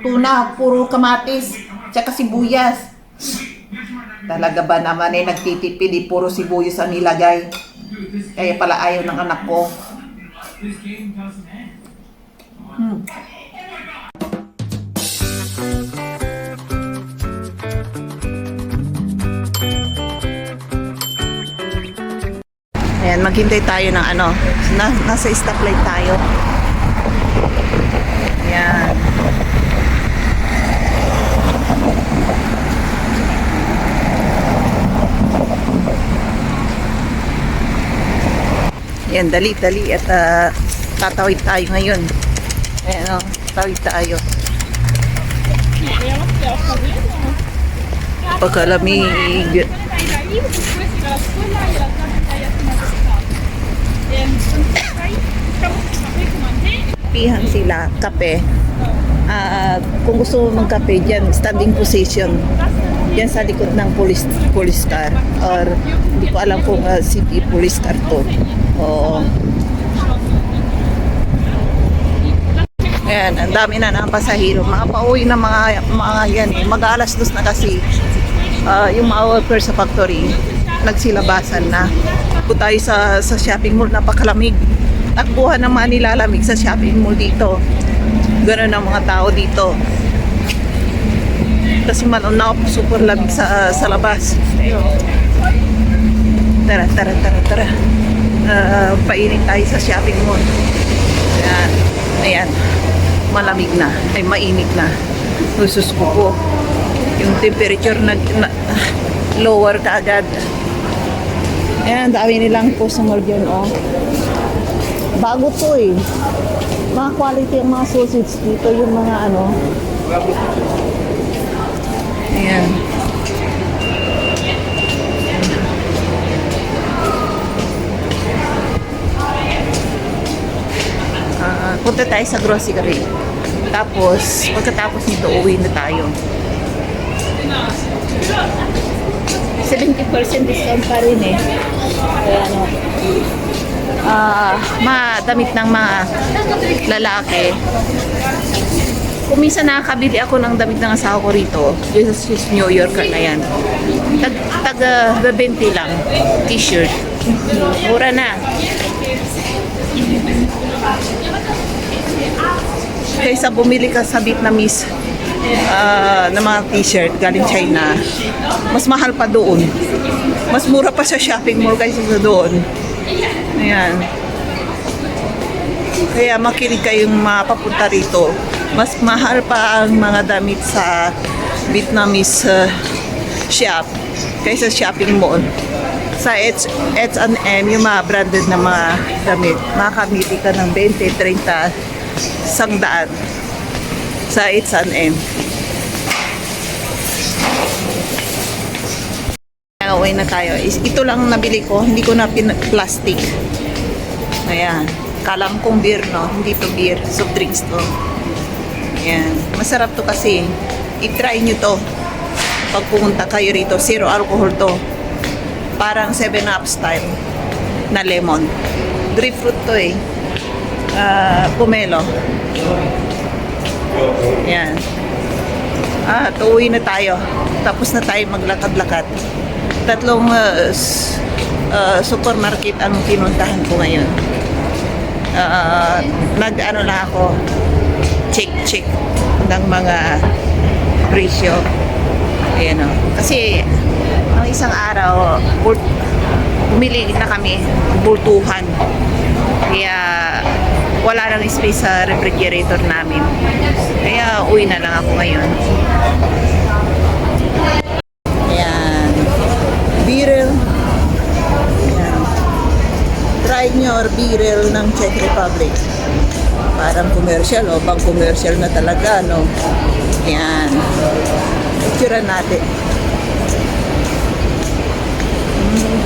tuna, puro kamatis, tsaka sibuyas. Talaga ba naman nagtitipid, puro sibuyas ang nilagay. Kaya pala ayaw ng anak ko. Ayan, maghintay tayo ng nasa stoplight tayo. Ayan. Ayan, dali at tatawid tayo ngayon. Ayan tawid tayo. Pagkalamig. Pihan sila, kape. Kung gusto mo magkape dyan, standing position. Yan sa likod ng police car. Or hindi ko alam kung city police car to. Oo. Ayan, ang dami na ng pasahero. Mga pauwi na mga yan eh. Mag-alas 2 na kasi yung mga workers sa factory nagsilabasan na. Punta tayo sa shopping mall, napakalamig. Takbuhan ng mga nilalamig sa shopping mall dito. Gano'n ang mga tao dito. Kasi malunok, super lamig sa labas. Tara. Painit tayo sa shopping mall. Ayan. Malamig na. Ay, mainit na. Usus ko po. Yung temperature lower ka agad. Ayan, dami nilang customer dyan, oh. Bago to eh. Mga quality ang mga sausage dito, yung mga Ayan. Punta tayo sa grocery. Tapos, pagkatapos nito, uwi na tayo. 70% discount pa rin eh. Kaya madamit ng mga lalaki. Kung minsan nakakabili ako ng damit ng asawa ko rito, Jesus New Yorker na yan. Tag 20 lang, t-shirt. Mura na. Kaysa bumili ka sa Vietnamese na mga t-shirt galing China, mas mahal pa doon. Mas mura pa sa shopping mall kaysa sa doon. Ayan. Kaya makinig kayong mapapunta rito. Mas mahal pa ang mga damit sa Vietnamese shop kaysa shopping mall. Sa H&M, yung mga branded na mga damit, makamili ka ng 20, 30, 100 sa H&M. Uwi na tayo. Ito lang nabili ko, hindi ko na plastic. Ayan. Kalam kong beer, no? Hindi to beer, soft drinks to. Ayan. Masarap to kasi. I-try nyo to. Pag pumunta kayo rito, zero alcohol to. Parang 7-Up style na lemon. Grapefruit to eh. Pomelo. Ayan. Tuwi na tayo. Tapos na tayo maglakad-lakad. 3 supermarket ang pinuntahan ko ngayon. Nag-ano lang ako, check ng mga presyo. Ayan o. Kasi ang isang araw, bumili na kami, bultuhan. Kaya wala nang space sa refrigerator namin. Kaya uwi na lang ako ngayon. Ayan. Birel. Ayan. Try nyo or birel ng Czech Republic. Parang commercial, o pang commercial na talaga, no? Ayan. Picturean natin.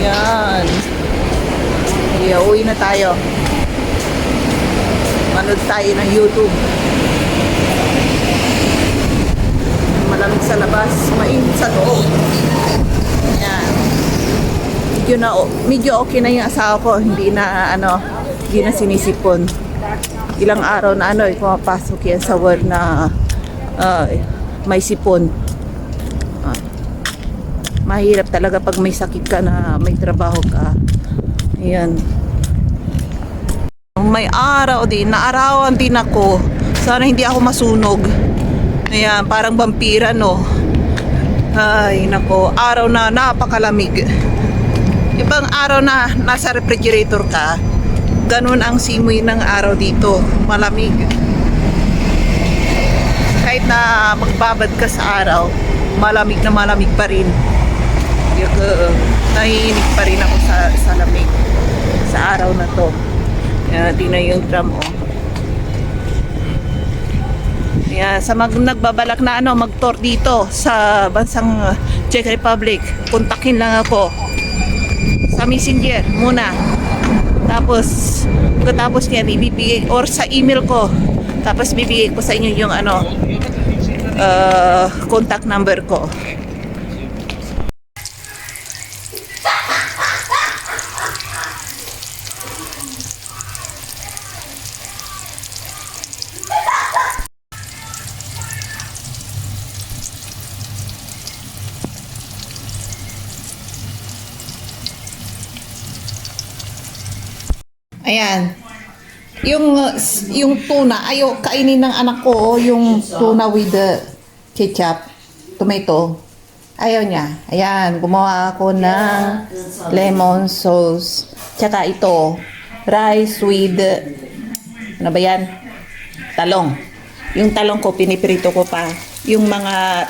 Ayan. Kaya uwi na tayo. Manood tayo ng YouTube. Malamig sa labas, mainit sa loob. Ayan. Medyo okay na yung asawa ko, hindi na sinisipon. Ilang araw na pumapasok yan sa work na may sipon. Ah, mahirap talaga pag may sakit ka na may trabaho ka. Ayan. May araw din, naarawan din ako. Sana hindi ako masunog. Ayan, parang vampira, no? Ay, nako, araw na napakalamig. Ibang araw na nasa refrigerator ka, ganun ang simoy ng araw dito, malamig. Kahit na magbabad ka sa araw, malamig na malamig pa rin. Nahihinig pa rin ako sa lamig sa araw na to. Di na yung tram, oh. Yeah, sa nagbabalak na mag-tour dito sa bansang Czech Republic, kontakin lang ako sa Messenger muna. Tapos pagkatapos niyan ibibigay or sa email ko. Tapos bibigay ko sa inyo yung contact number ko. Ayan. Yung tuna, ayaw kainin ng anak ko, yung tuna with the ketchup, tomato. Ayaw niya. Ayan, gumawa ako ng lemon sauce. Tsaka ito, rice with, ano ba yan? Talong. Yung talong ko, piniprito ko pa. Yung mga,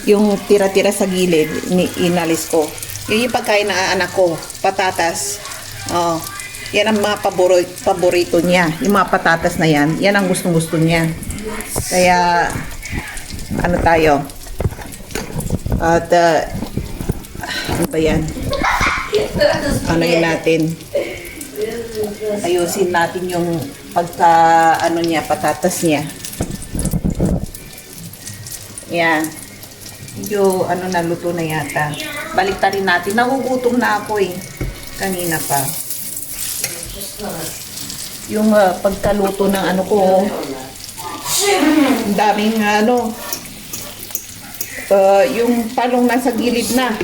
yung tira-tira sa gilid, inalis ko. Yung pagkain ng anak ko, patatas. Oh, yan ang mga paborito niya. Yung mga patatas na yan, yan ang gustong-gusto niya. Kaya, ano tayo? At, ano ba yan? Ano yun natin? Ayusin natin yung ano niya, patatas niya. Yan. Medyo, naluto na yata. Baliktarin natin. Nagugutom na ako eh. Kanina pa. Yung pagkaluto ng ko, daming yung talong nasa gilid na.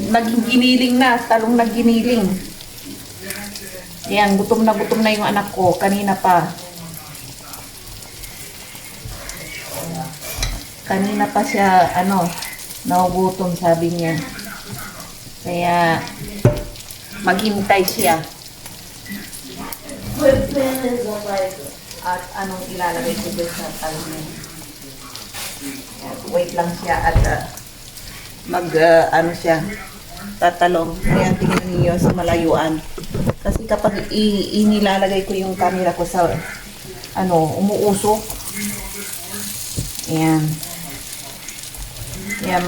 Naging giniling na, talong nagginiling. Yan, gutom na yung anak ko kanina pa. Kanina pa siya nagugutom, sabi niya. Kaya maghintay siya. At anong ilalagay ko doon sa talong niya. Wait lang siya at siya tatalong. Kaya tingnan niyo sa malayuan. Kasi kapag inilalagay ko yung camera ko sa umuusok. Ayan. Yan.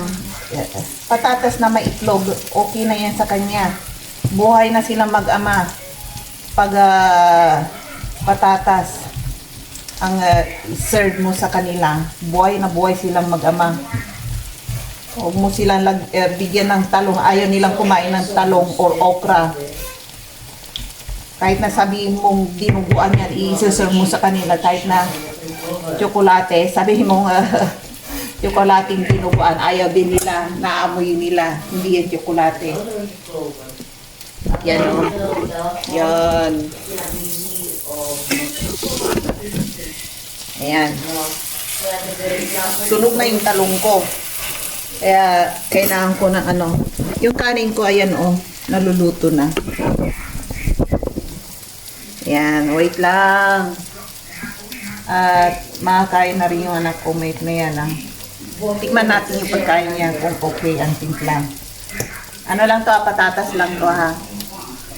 Patatas na may itlog, okay na yan sa kanya. Buhay na silang mag-ama pag patatas ang serve mo sa kanila. Buhay na buhay silang mag-ama. Huwag mo silang bigyan ng talong. Ayaw nilang kumain ng talong or okra. Kahit na sabihin mong dinuguan yan, i-serve mo sa kanila. Kahit na tsokolate, sabihin mong tsokolating dinuguan, ayaw din nila, naamoy nila, hindi yan tsokolate. Yan o. Yan. Ayan. Sunog na yung talong ko. Kaya, kailangan ko ng yung kanin ko, ayan o, naluluto na. Ayan, wait lang. At makakain na rin yung anak ko, mate na yan Tikman natin yung pagkain niya kung okay ang timpla. Ano lang to, patatas lang to ha.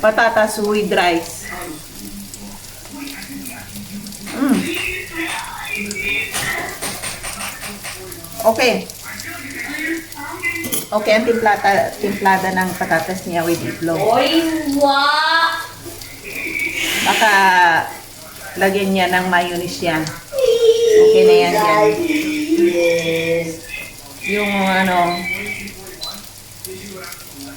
Patatas with rice. Okay. Okay ang timplada ng patatas niya with itlog. Baka lagyan niya ng mayonnaise yan. Okay na yan yan.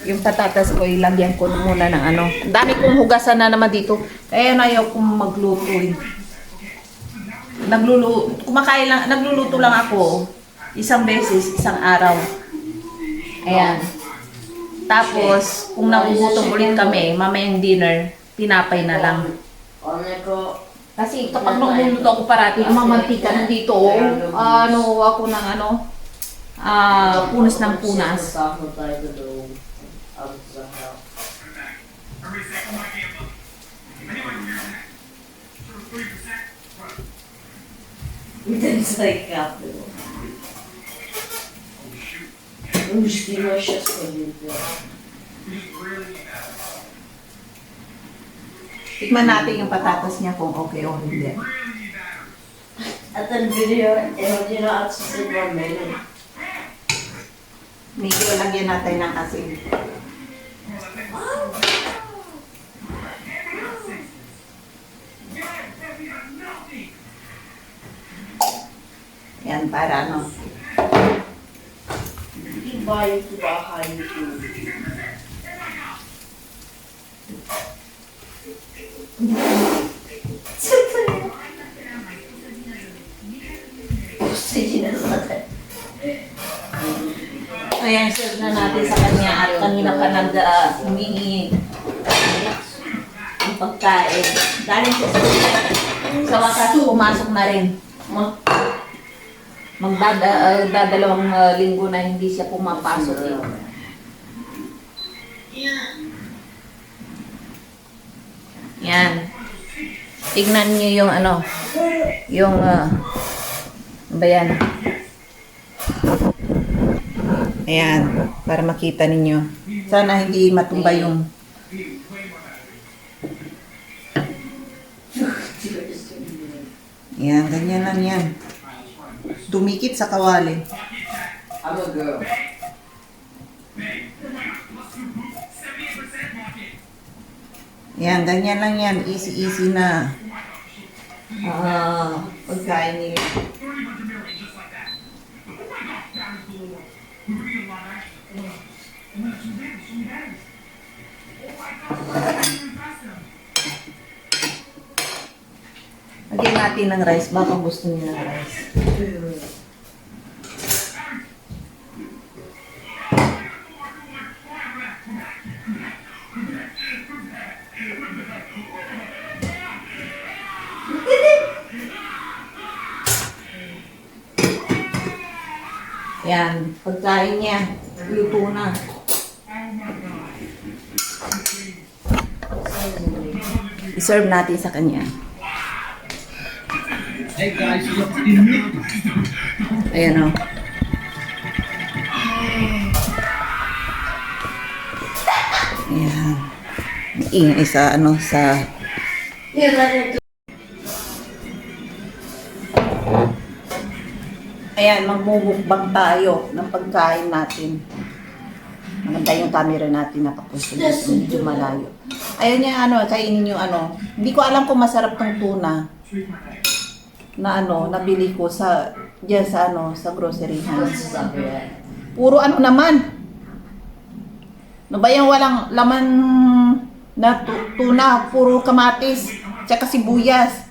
Yung patatas ko, ilagyan ko muna ng Dami kong hugasan na naman dito. Kaya ayaw kong magluto. nagluluto lang ako isang beses, isang araw. Ayan. Tapos, kung nagugutom ulit kami, mamayang dinner, tinapay na lang. Kasi kapag nagluluto ako parati, ang mamantika nandito, ako ng punas ng punas. It's like Di mo siya dito. Tikman natin yung patatas niya kung okay o hindi. At ang video, hindi na at sa melon. Medyo lagyan natin ng asin. Yan, para ano. Iba yung bahay ko. Ayan, serve na natin sa kanya at kanina pa humingi ang pagkain. Galing sa school. Sa wakas, pumasok na rin. Magdadalawang linggo na hindi siya pumapasok. Yan. Tignan niyo yung ba yan? Ayan, para makita ninyo. Sana hindi matumba yung yan, ganyan lang yan. Dumikit sa kawali. I'm a girl. Yan, ganyan lang yan. Easy na. Pagkain nila. Lagyan natin ng rice. Baka gusto niya ng rice. Yan, pagkain niya. Luto na. I-serve natin sa kanya. Hey guys, Ayan o. Ayan. Ingay sa Ayan, magmumukbang tayo ng pagkain natin. Maganda yung camera natin nakapusto dito, medyo malayo. Ayun niya, kainin yung Hindi ko alam kung masarap tong tuna na nabili ko sa grocery house. Puro naman. Ba yung walang laman na tuna, puro kamatis, tsaka sibuyas.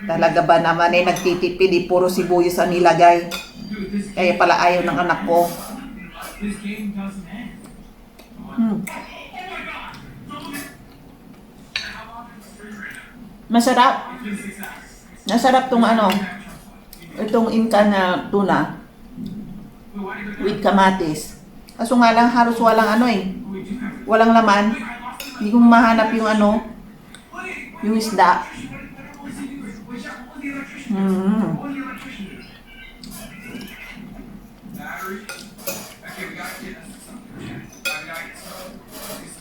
Talaga ba naman nagtitipid, puro sibuyas ang nilagay. Kaya pala ayaw ng anak ko. Masarap. Masarap tong itong inka na tuna with kamatis. Kaso nga lang halos walang walang laman. Hindi ko mahanap yung yung isda.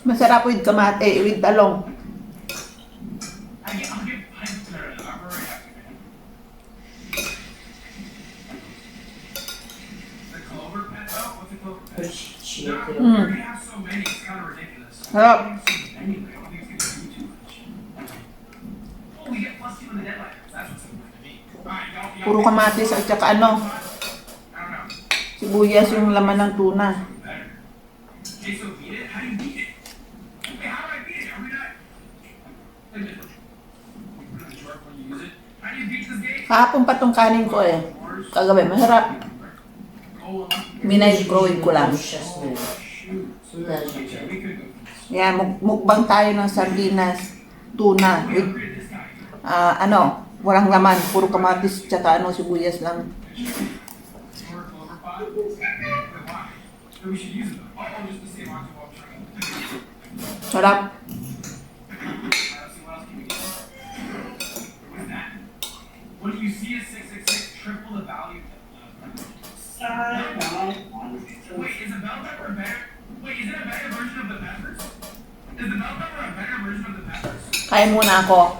Masarap with with talong. Sarap. Puro kamatis at saka sibuyas yung laman ng tuna. Kahapon pa tong kanin ko eh. Kagabi, masarap. Minay-microwave ko lang. Yan, mukbang tayo ng sardinas, tuna, with, walang laman, puro kamatis, tsaka sibuyas lang. Sarap. When you see a 666, triple the value. Wait, is the bell pepper better? Wait, is it a better version of the peppers? Is the bell pepper a better version of the peppers? Kain muna ako.